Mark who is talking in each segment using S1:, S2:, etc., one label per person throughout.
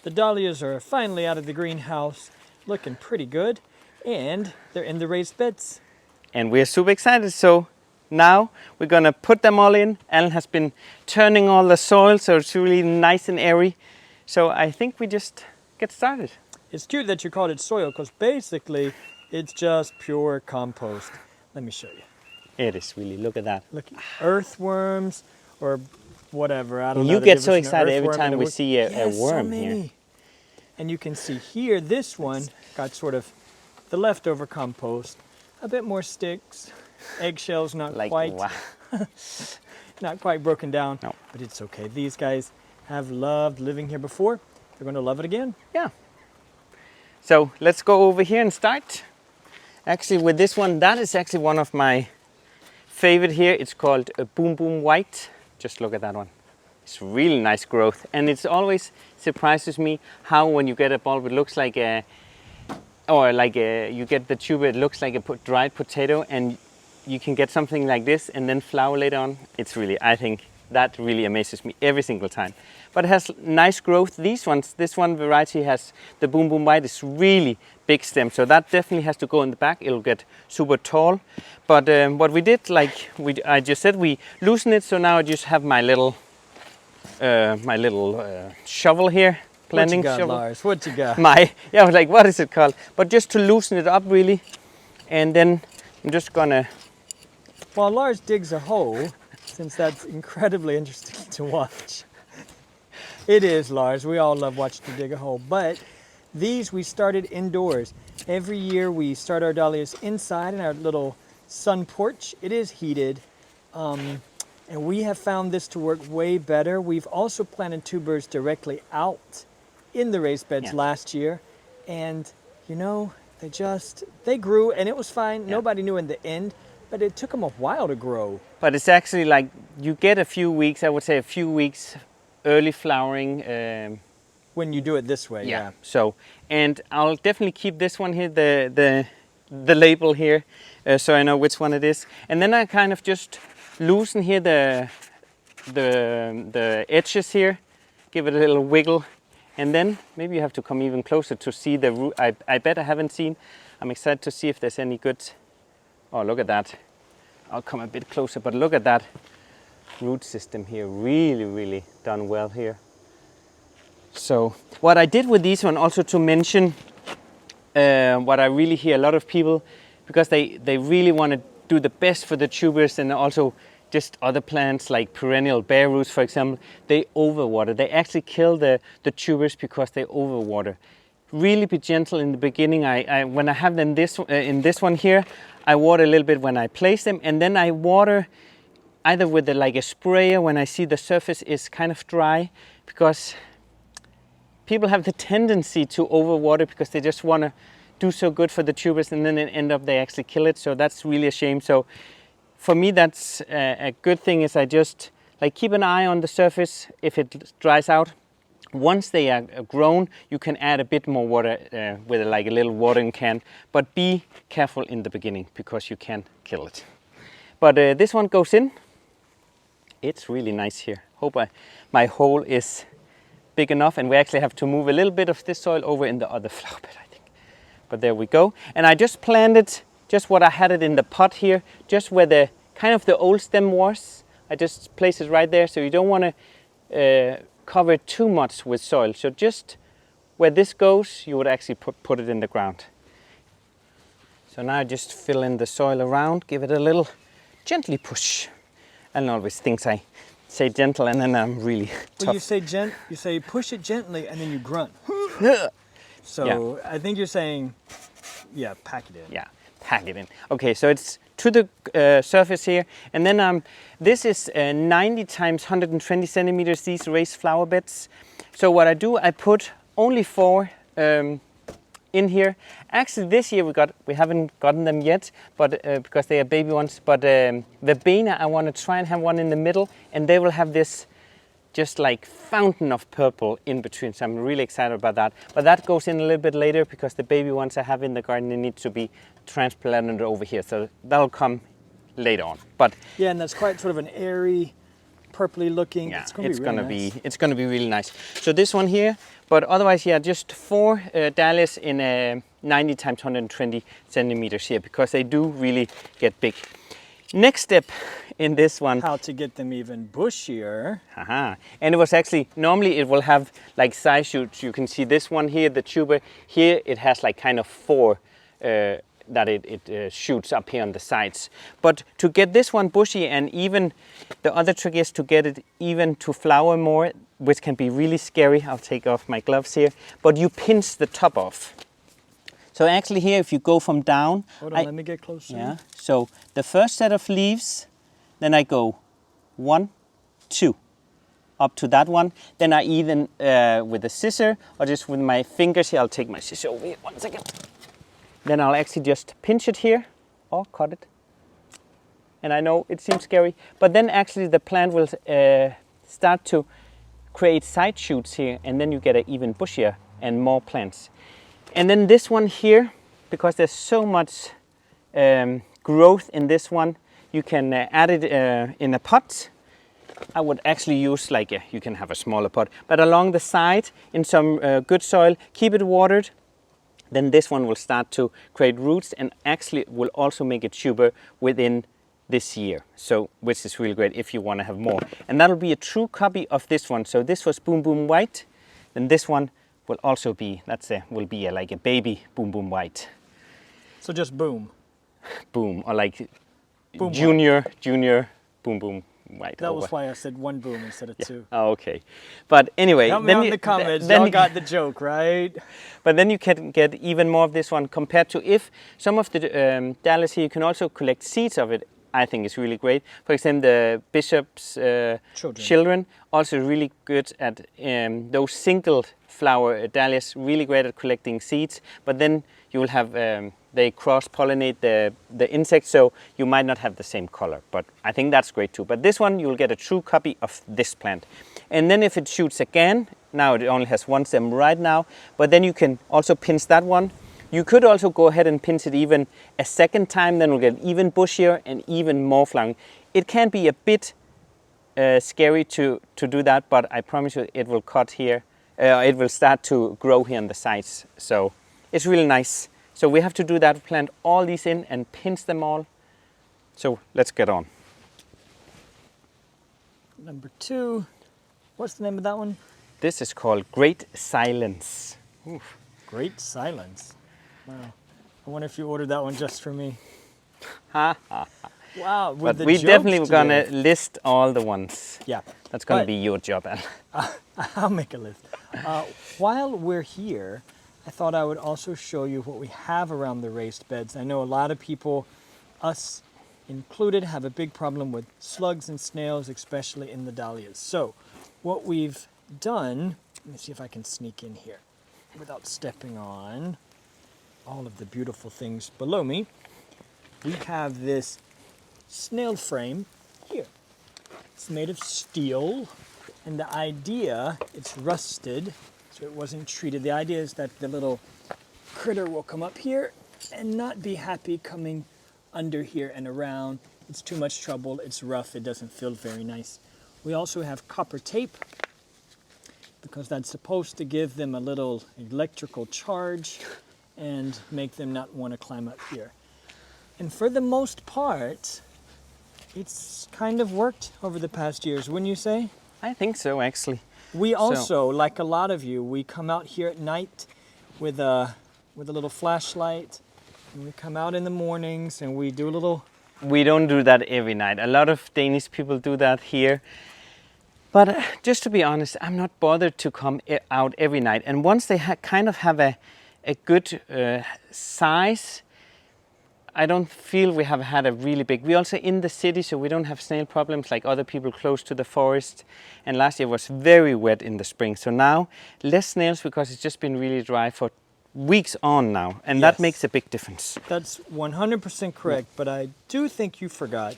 S1: The dahlias are finally out of the greenhouse, looking pretty good, and they're in the raised beds.
S2: And we're super excited. So now we're gonna put them all in. Alan has been turning all the soil, so it's really nice and airy. So I think we just get started.
S1: It's cute that you called it soil, because basically it's just pure compost. Let me show you.
S2: It is really, look at that.
S1: Look, earthworms or whatever. I don't know.
S2: You
S1: the
S2: get so
S1: difference in an
S2: excited every
S1: earthworm
S2: time
S1: and
S2: we see a worm
S1: so
S2: here.
S1: many. And you can see here, this one got sort of the leftover compost. A bit more sticks, eggshells, not quite,
S2: wow.
S1: not quite broken down,
S2: No.
S1: but it's okay. These guys have loved living here before. They're going to love it again.
S2: Yeah. So let's go over here and start. Actually, with this one, that is actually one of my favorite here. It's called a Boom Boom White. Just look at that one. It's really nice growth, and it's always surprises me how when you get a bulb, it looks like a, or like a, you get the tuber, it looks like a dried potato, and you can get something like this and then flower later on. It's really, I think that really amazes me every single time. But it has nice growth. These ones, this one variety has the Boom Boom White, is really big stem, so that definitely has to go in the back. It'll get super tall. But what we did, like I just said, we loosened it, so now I just have my little shovel here, planting
S1: what you got,
S2: shovel.
S1: Lars? What you got?
S2: I was like, what is it called? But just to loosen it up really, and then I'm just gonna.
S1: While Lars digs a hole, since that's incredibly interesting to watch. It is, Lars. We all love watching you dig a hole. But these we started indoors. Every year we start our dahlias inside in our little sun porch. It is heated. And we have found this to work way better. We've also planted tubers directly out in the raised beds last year. And, you know, they grew and it was fine. Yeah. Nobody knew in the end, but it took them a while to grow.
S2: But it's actually like you get a few weeks, I would say a few weeks early flowering.
S1: When you do it this way, yeah.
S2: So, and I'll definitely keep this one here, the label here, so I know which one it is. And then I kind of just loosen here the edges here, give it a little wiggle, and then maybe you have to come even closer to see the root. I bet I haven't seen. I'm excited to see if there's any good. Oh, look at that. I'll come a bit closer, but look at that root system here. Really, really done well here. So what I did with these one, also to mention what I really hear a lot of people, because they really want to do the best for the tubers, and also just other plants like perennial bare roots, for example, they overwater. They actually kill the tubers because they overwater. Really be gentle in the beginning. When I have them in this one here, I water a little bit when I place them, and then I water either with like a sprayer when I see the surface is kind of dry, because people have the tendency to overwater because they just want to do so good for the tubers, and then they actually kill it. So that's really a shame. So for me, that's a good thing, is I just like keep an eye on the surface if it dries out. Once they are grown, you can add a bit more water with like a little watering can, but be careful in the beginning because you can kill it. But this one goes in. It's really nice here. Hope my hole is big enough, and we actually have to move a little bit of this soil over in the other flower bed, I think. But there we go. And I just planted just what I had it in the pot here, just where the kind of the old stem was. I just placed it right there, so you don't want to cover it too much with soil. So just where this goes, you would actually put it in the ground. So now I just fill in the soil around, give it a little gently push. Alan always thinks I say gentle, and then I'm really tough.
S1: Well, you say push it gently, and then you grunt. So yeah. I think you're saying, pack it in.
S2: Yeah, pack it in. Okay, so it's to the surface here, and then this is 90 times 120 centimeters, these raised flower beds. So what I do, I put only 4 in here. Actually, this year we haven't gotten them yet, but because they are baby ones. But verbena, I want to try and have one in the middle, and they will have this just like fountain of purple in between. So I'm really excited about that. But that goes in a little bit later, because the baby ones I have in the garden, they need to be transplanted over here. So that'll come later on. But
S1: yeah, and that's quite sort of an airy, purpley looking.
S2: Yeah,
S1: it's gonna be
S2: really nice. Really nice. So this one here, But otherwise, yeah, just 4 dahlias in a 90 times 120 centimeters here, because they do really get big. Next step in this one.
S1: How to get them even bushier.
S2: Aha. And it was actually, normally it will have like side shoots. You can see this one here, the tuber. Here it has like kind of 4 that it shoots up here on the sides. But to get this one bushy, and even the other trick is to get it even to flower more, which can be really scary. I'll take off my gloves here. But you pinch the top off. So actually here, if you go from down.
S1: Hold on, let me get closer.
S2: Yeah. So the first set of leaves, then I go 1, 2, up to that one. Then I either with a scissor or just with my fingers here. I'll take my scissor over here, 1 second. Then I'll actually just pinch it here or cut it. And I know it seems scary, but then actually the plant will start to create side shoots here, and then you get an even bushier and more plants. And then this one here, because there's so much growth in this one, you can add it in a pot. I would actually use you can have a smaller pot, but along the side in some good soil, keep it watered. Then this one will start to create roots, and actually will also make a tuber within this year. So, which is really great if you want to have more. And that'll be a true copy of this one. So this was Boom Boom White, then this one will also be, will be like a baby Boom Boom White.
S1: So just boom.
S2: Boom, or like
S1: Boom
S2: junior Boom Boom White.
S1: That was why I said 1 boom instead of 2.
S2: Oh, okay. But anyway,
S1: Help me out in the comments. Y'all got the joke, right?
S2: But then you can get even more of this one compared to if some of the dahlias here, you can also collect seeds of it. I think is really great. For example, the bishop's children also really good at those single flower dahlias, really great at collecting seeds. But then you will have, they cross-pollinate the insects, so you might not have the same color. But I think that's great too. But this one, you will get a true copy of this plant. And then if it shoots again, now it only has 1 stem right now, but then you can also pinch that one. You could also go ahead and pinch it even a second time, then we'll get even bushier and even more flowering. It can be a bit scary to do that, but I promise you it will cut here. It will start to grow here on the sides. So it's really nice. So we have to do that, plant all these in and pinch them all. So let's get on.
S1: Number 2. What's the name of that one?
S2: This is called Great Silence. Oof.
S1: Great Silence. Wow. I wonder if you ordered that one just for me. Wow.
S2: But we definitely going to list all the ones.
S1: Yeah.
S2: That's going to be your job, Al.
S1: I'll make a list. While we're here, I thought I would also show you what we have around the raised beds. I know a lot of people, us included, have a big problem with slugs and snails, especially in the dahlias. So what we've done, let me see if I can sneak in here without stepping on all of the beautiful things below me. We have this snail frame here. It's made of steel, and the idea, it's rusted, so it wasn't treated. The idea is that the little critter will come up here and not be happy coming under here and around. It's too much trouble, it's rough, it doesn't feel very nice. We also have copper tape, because that's supposed to give them a little electrical charge and make them not want to climb up here. And for the most part, it's kind of worked over the past years, wouldn't you say?
S2: I think so, actually.
S1: We also, like a lot of you, we come out here at night with a little flashlight, and we come out in the mornings and we do a little...
S2: We don't do that every night. A lot of Danish people do that here. But just to be honest, I'm not bothered to come out every night. And once they kind of have a good size, I don't feel we have had a really big... We're also in the city, so we don't have snail problems like other people close to the forest. And last year was very wet in the spring. So now, less snails because it's just been really dry for weeks on now. And that makes a big difference.
S1: That's 100% correct, but I do think you forgot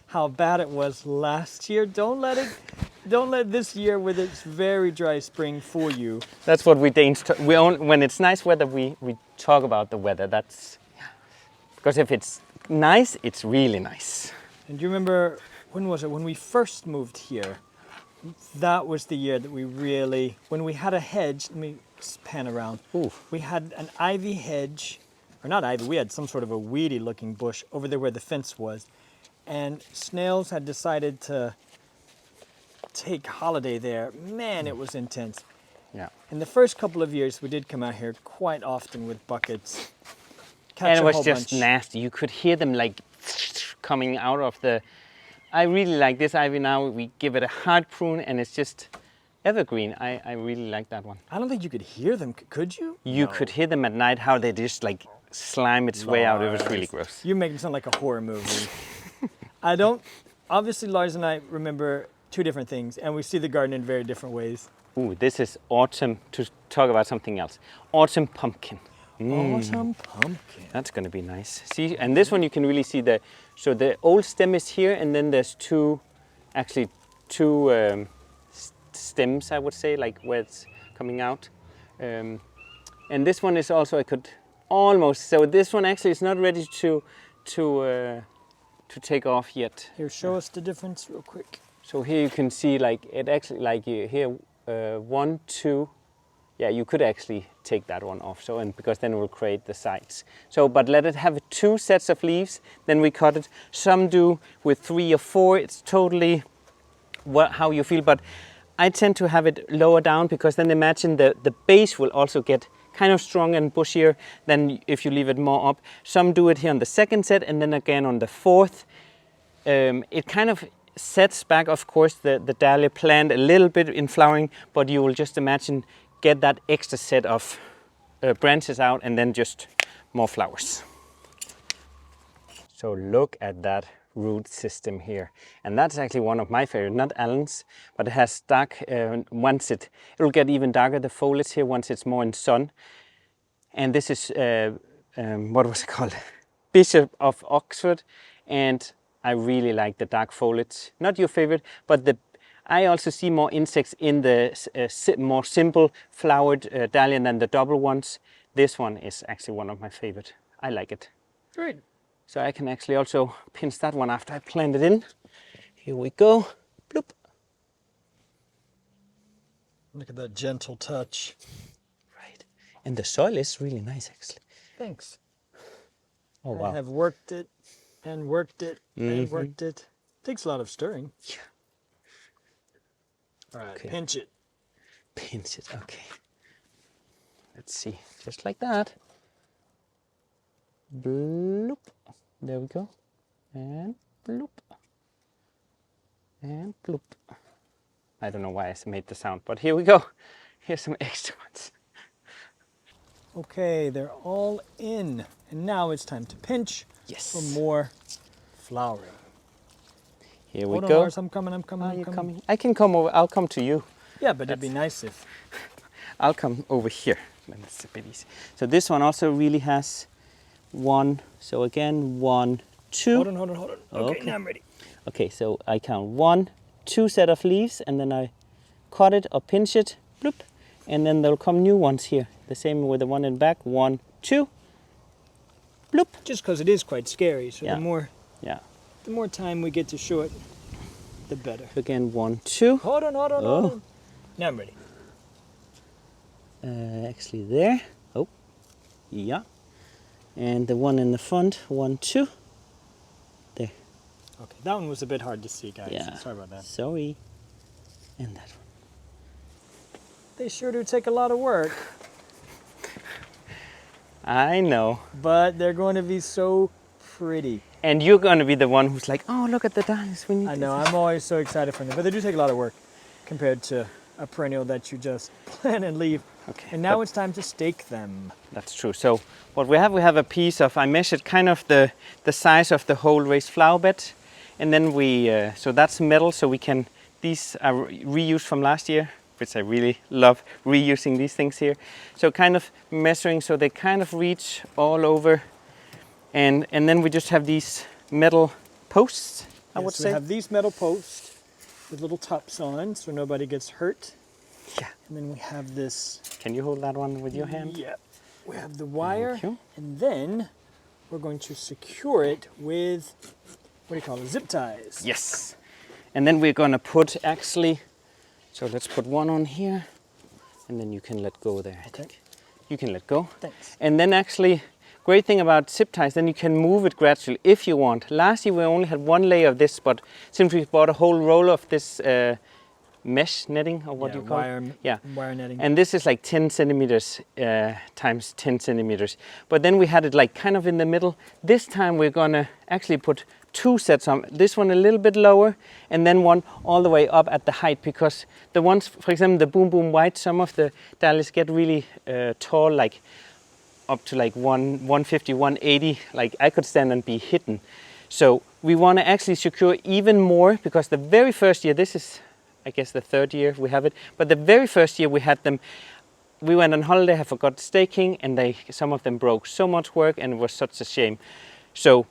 S1: how bad it was last year. Don't let this year with its very dry spring fool you.
S2: That's what we Danes... when it's nice weather, we talk about the weather. That's... Because if it's nice, it's really nice.
S1: And do you remember, when was it? When we first moved here, that was the year that we really, when we had a hedge, let me pan around.
S2: Ooh.
S1: We had an ivy hedge, or not ivy, we had some sort of a weedy looking bush over there where the fence was. And snails had decided to take holiday there. Man, it was intense.
S2: Yeah.
S1: In the first couple of years, we did come out here quite often with buckets. Catch
S2: And it
S1: a
S2: was
S1: whole
S2: just
S1: bunch.
S2: nasty. You could hear them like coming out of the... I really like this ivy now. We give it a hard prune and it's just evergreen. I really like that one.
S1: I don't think you could hear them, could you?
S2: You
S1: No.
S2: could hear them at night, how they just like slime its way out. It was really gross.
S1: You make them sound like a horror movie. I don't, obviously Lars and I remember two different things and we see the garden in very different ways.
S2: Ooh, this is autumn, to talk about something else. Autumn pumpkin.
S1: Autumn pumpkin.
S2: That's going to be nice. See, and this one you can really see so the old stem is here and then there's two stems, I would say, like where it's coming out. And this one is also, I could almost, so this one actually is not ready to take off yet.
S1: Here, show us the difference real quick.
S2: So here you can see like it actually, like here, 1, 2, yeah, you could actually take that one off. So, and because then it will create the sides. So, but let it have 2 sets of leaves, then we cut it. Some do with 3 or 4. It's totally how you feel. But I tend to have it lower down because then imagine the base will also get kind of strong and bushier than if you leave it more up. Some do it here on the 2nd set and then again on the 4th. It kind of sets back, of course, the dahlia plant a little bit in flowering, but you will just imagine get that extra set of branches out and then just more flowers. So look at that root system here. And that's actually one of my favorite, not Alan's, but it has dark, once it'll get even darker, the foliage here, once it's more in sun. And this is, what was it called? Bishop of Oxford. And I really like the dark foliage. Not your favorite, but I also see more insects in the more simple flowered dahlia than the double ones. This one is actually one of my favorite. I like it.
S1: Great.
S2: So I can actually also pinch that one after I plant it in. Here we go. Bloop.
S1: Look at that gentle touch.
S2: Right. And the soil is really nice actually.
S1: Thanks.
S2: Oh wow.
S1: I have worked it and worked it and worked it. Takes a lot of stirring.
S2: Yeah.
S1: All right,
S2: Okay.
S1: pinch it.
S2: Pinch it, okay. Let's see, just like that. Bloop. There we go. And bloop. And bloop. I don't know why I made the sound, but here we go. Here's some extra ones.
S1: Okay, they're all in. And now it's time to pinch
S2: Yes.
S1: for more flowering.
S2: Here we
S1: Hold on,
S2: go.
S1: Lars, I'm coming, I'm coming,
S2: Are
S1: I'm
S2: you
S1: coming.
S2: coming? I can come over. I'll come to you.
S1: Yeah, but it'd be nice if...
S2: I'll come over here. Then it's a bit easy. So this one also really has 1. So again, 1, 2.
S1: Hold on, hold on, hold on. Okay,
S2: Okay.
S1: now I'm ready.
S2: Okay, so I count 1, 2 set of leaves, and then I cut it or pinch it, bloop, and then there'll come new ones here. The same with the one in back. 1, 2, bloop.
S1: Just because it is quite scary, so
S2: Yeah.
S1: the more time we get to show it, the better.
S2: Again, 1, 2.
S1: Hold on, hold on,
S2: Oh.
S1: hold on. Now I'm ready.
S2: Actually there. Oh, yeah. And the one in the front, 1, 2. There.
S1: Okay, that one was a bit hard to see, guys.
S2: Yeah.
S1: Sorry about that.
S2: Sorry. And that one.
S1: They sure do take a lot of work,
S2: I know.
S1: but they're going to be so pretty.
S2: And you're going to be the one who's like, oh, look at the dahlias. We need
S1: I know, I'm always so excited for them, but they do take a lot of work compared to a perennial that you just plant and leave.
S2: Okay.
S1: And now
S2: but
S1: it's time to stake them.
S2: that's true. So what we have a piece of, I measured kind of the size of the whole raised flower bed. And then so that's metal, so we can, these are reused from last year, which I really love reusing these things here. So kind of measuring so they kind of reach all over. And then we just have these metal posts, I would
S1: Yes, we
S2: say.
S1: have these metal posts with little tops on so nobody gets hurt.
S2: Yeah.
S1: And then we have this.
S2: Can you hold that one with your hand?
S1: Yeah. We have the wire.
S2: Thank you.
S1: And then we're going to secure it with, what do you call it, zip ties.
S2: Yes. And then we're going to put actually So let's put one on here, and then you can let go there. I think you can let go.
S1: Thanks.
S2: And then actually, great thing about zip ties, then you can move it gradually if you want. Last year we only had one layer of this, but since we bought a whole roll of this mesh netting, or what do you call it? Yeah,
S1: wire netting.
S2: and this is like 10 centimeters times 10 centimeters. But then we had it like kind of in the middle. This time we're gonna actually put 2 sets on. This one a little bit lower, and then one all the way up at the height, because the ones, for example, the Boom Boom White, some of the dahlias get really tall, like up to like 150, 180. Like I could stand and be hidden. So we want to actually secure even more, because the very first year, this is I guess the 3rd year we have it, but the very first year we had them, we went on holiday, I forgot staking, and some of them broke. So much work, and it was such a shame. So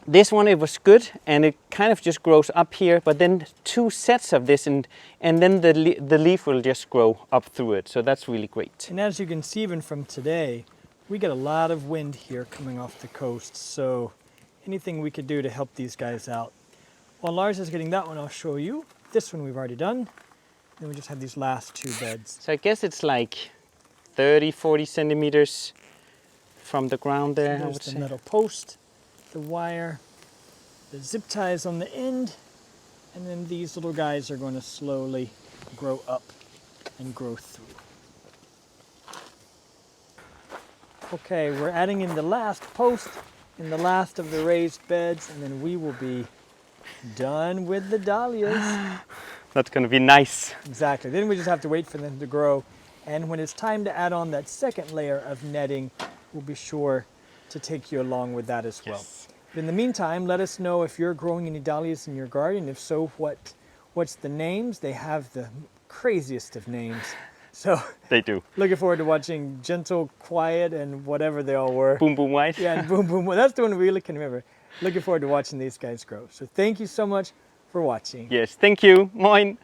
S2: this one, it was good, and it kind of just grows up here, but then 2 sets of this, and then the leaf will just grow up through it. So that's really great.
S1: And as you can see, even from today, we get a lot of wind here coming off the coast. So anything we could do to help these guys out. While Lars is getting that one, I'll show you. This one we've already done. Then we just have these last 2 beds.
S2: So I guess it's like 30, 40 centimeters from the ground there,
S1: So
S2: I
S1: there's
S2: would
S1: the
S2: say.
S1: metal post, the wire, the zip ties on the end, and then these little guys are going to slowly grow up and grow through. Okay, we're adding in the last post in the last of the raised beds, and then we will be done with the dahlias.
S2: That's going to be nice.
S1: Exactly. Then we just have to wait for them to grow. And when it's time to add on that second layer of netting, we'll be sure to take you along with that as well.
S2: Yes.
S1: But in the meantime, let us know if you're growing any dahlias in your garden. If so, what's the names? They have the craziest of names. So
S2: They do.
S1: looking forward to watching Gentle, Quiet, and whatever they all were.
S2: Boom Boom White.
S1: Yeah, and Boom Boom. That's the one we really can remember. Looking forward to watching these guys grow. So thank you so much for watching.
S2: Yes, thank you. Moin.